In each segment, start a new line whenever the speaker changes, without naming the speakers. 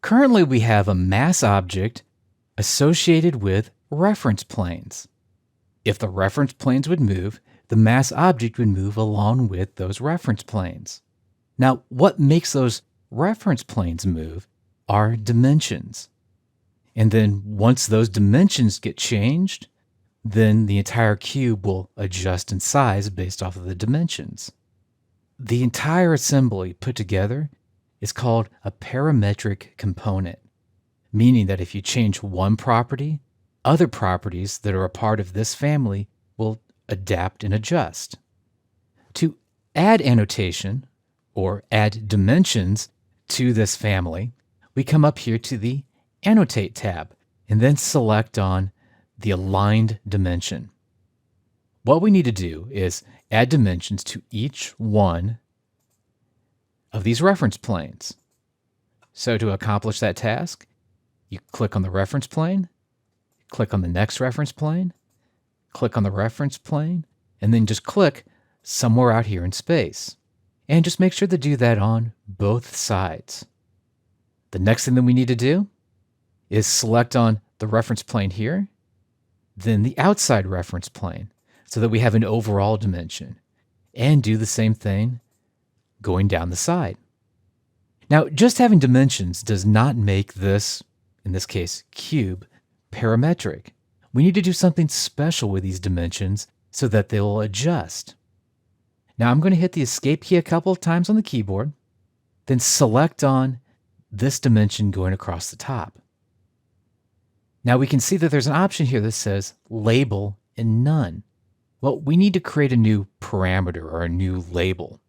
Currently, we have a mass object associated with reference planes. If the reference planes would move, the mass object would move along with those reference planes. Now, what makes those reference planes move are dimensions. And then once those dimensions get changed, then the entire cube will adjust in size based off of the dimensions. The entire assembly put together is called a parametric component, meaning that if you change one property, other properties that are a part of this family will adapt and adjust. To add annotation or add dimensions to this family, we come up here to the Annotate tab and then select on the aligned dimension. What we need to do is add dimensions to each one of these reference planes. So to accomplish that task, you click on the reference plane, click on the next reference plane, click on the reference plane, and then just click somewhere out here in space. And just make sure to do that on both sides. The next thing that we need to do is select on the reference plane here, then the outside reference plane, so that we have an overall dimension, and do the same thing going down the side. Now, just having dimensions does not make this, in this case, cube, parametric. We need to do something special with these dimensions so that they will adjust. Now, I'm going to hit the escape key a couple of times on the keyboard, then select on this dimension going across the top. Now we can see that there's an option here that says label and none. Well, we need to create a new parameter or a new label.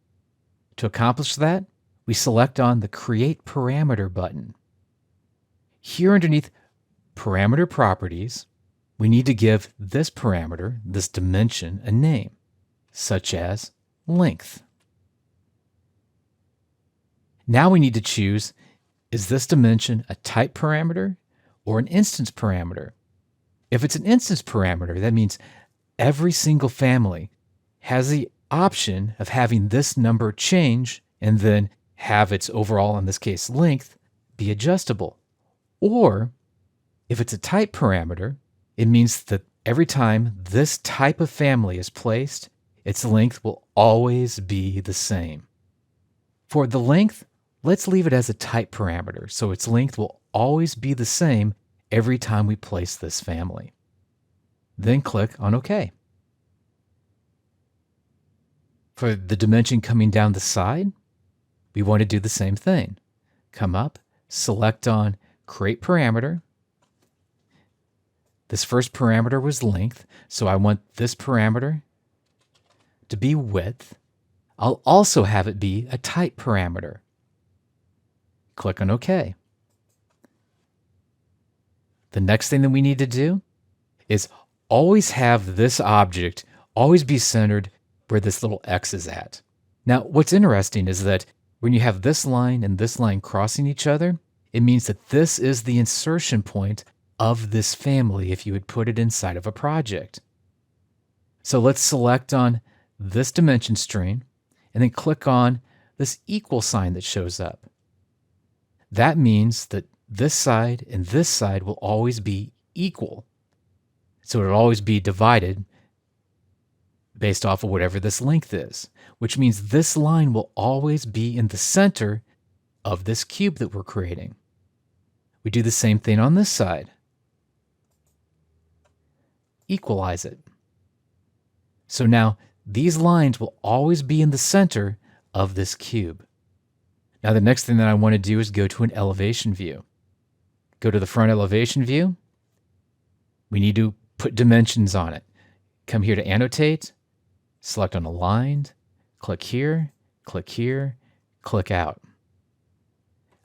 To accomplish that, we select on the Create Parameter button. Here underneath Parameter Properties, we need to give this parameter, this dimension, a name, such as length. Now we need to choose, is this dimension a type parameter or an instance parameter? If it's an instance parameter, that means every single family has the option of having this number change and then have its overall, in this case, length, be adjustable. Or if it's a type parameter, it means that every time this type of family is placed, its length will always be the same. For the length, let's leave it as a type parameter, so its length will always be the same every time we place this family. Then click on OK. For the dimension coming down the side, we want to do the same thing. Come up, select on Create Parameter. This first parameter was length, so I want this parameter to be width. I'll also have it be a type parameter. Click on OK. The next thing that we need to do is always have this object always be centered where this little X is at. Now, what's interesting is that when you have this line and this line crossing each other, it means that this is the insertion point of this family if you would put it inside of a project. So let's select on this dimension string and then click on this equal sign that shows up. That means that this side and this side will always be equal. So it'll always be divided based off of whatever this length is, which means this line will always be in the center of this cube that we're creating. We do the same thing on this side. Equalize it. So now these lines will always be in the center of this cube. Now the next thing that I want to do is go to an elevation view. Go to the front elevation view. We need to put dimensions on it. Come here to Annotate, select on Aligned, click here, click out.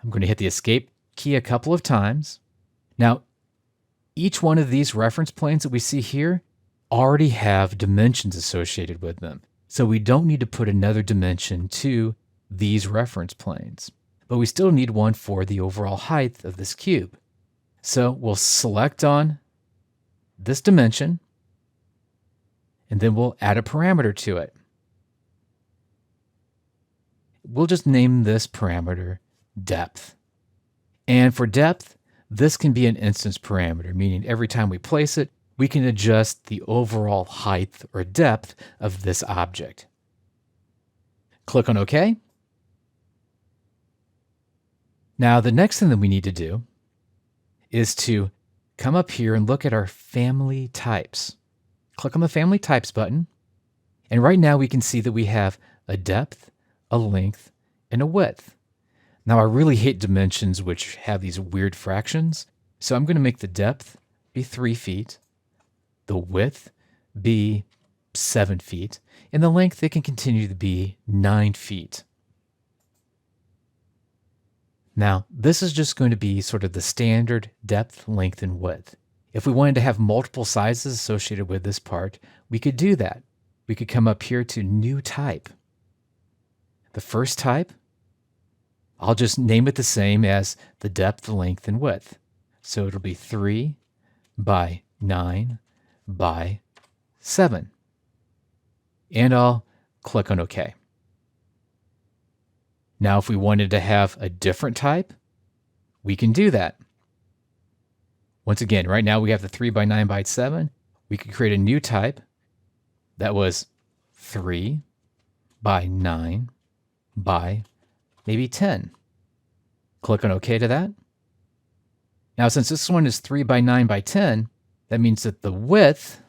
I'm going to hit the Escape key a couple of times. Now, each one of these reference planes that we see here already have dimensions associated with them. So we don't need to put another dimension to these reference planes, but we still need one for the overall height of this cube. So we'll select on this dimension, and then we'll add a parameter to it. We'll just name this parameter depth. And for depth, this can be an instance parameter, meaning every time we place it, we can adjust the overall height or depth of this object. Click on OK. Now, the next thing that we need to do is to come up here and look at our family types. Click on the Family Types button, and right now we can see that we have a depth, a length, and a width. Now, I really hate dimensions which have these weird fractions, so I'm going to make the depth be 3 feet, the width be 7 feet, and the length, it can continue to be 9 feet. Now, this is just going to be sort of the standard depth, length, and width. If we wanted to have multiple sizes associated with this part, we could do that. We could come up here to New Type. The first type, I'll just name it the same as the depth, length, and width. So it'll be 3 by 9 by 7. And I'll click on OK. Now, if we wanted to have a different type, we can do that. Once again, right now we have the 3 by 9 by 7. We could create a new type that was 3 by 9 by maybe 10. Click on OK to that. Now, since this one is 3 by 9 by 10, that means that the width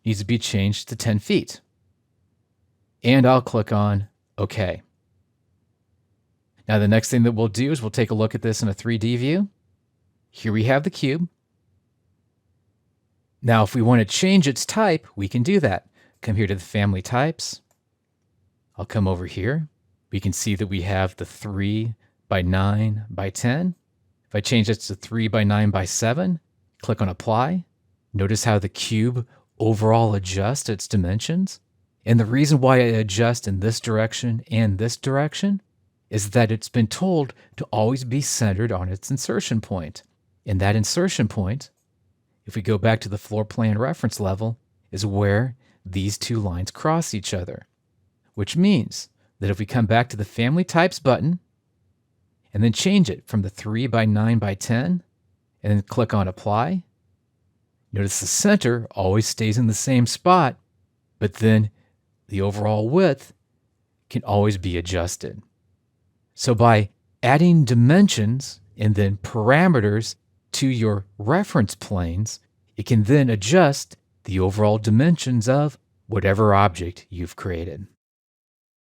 needs to be changed to 10 feet. And I'll click on OK. Now, the next thing that we'll do is we'll take a look at this in a 3D view. Here we have the cube. Now, if we want to change its type, we can do that. Come here to the Family Types. I'll come over here. We can see that we have the 3 by 9 by 10. If I change this to 3 by 9 by 7, click on Apply. Notice how the cube overall adjusts its dimensions. And the reason why it adjusts in this direction and this direction is that it's been told to always be centered on its insertion point. And that insertion point, if we go back to the floor plan reference level, is where these two lines cross each other. Which means that if we come back to the Family Types button and then change it from the 3 by 9 by 10 and then click on Apply, notice the center always stays in the same spot, but then the overall width can always be adjusted. So by adding dimensions and then parameters to your reference planes, it can then adjust the overall dimensions of whatever object you've created.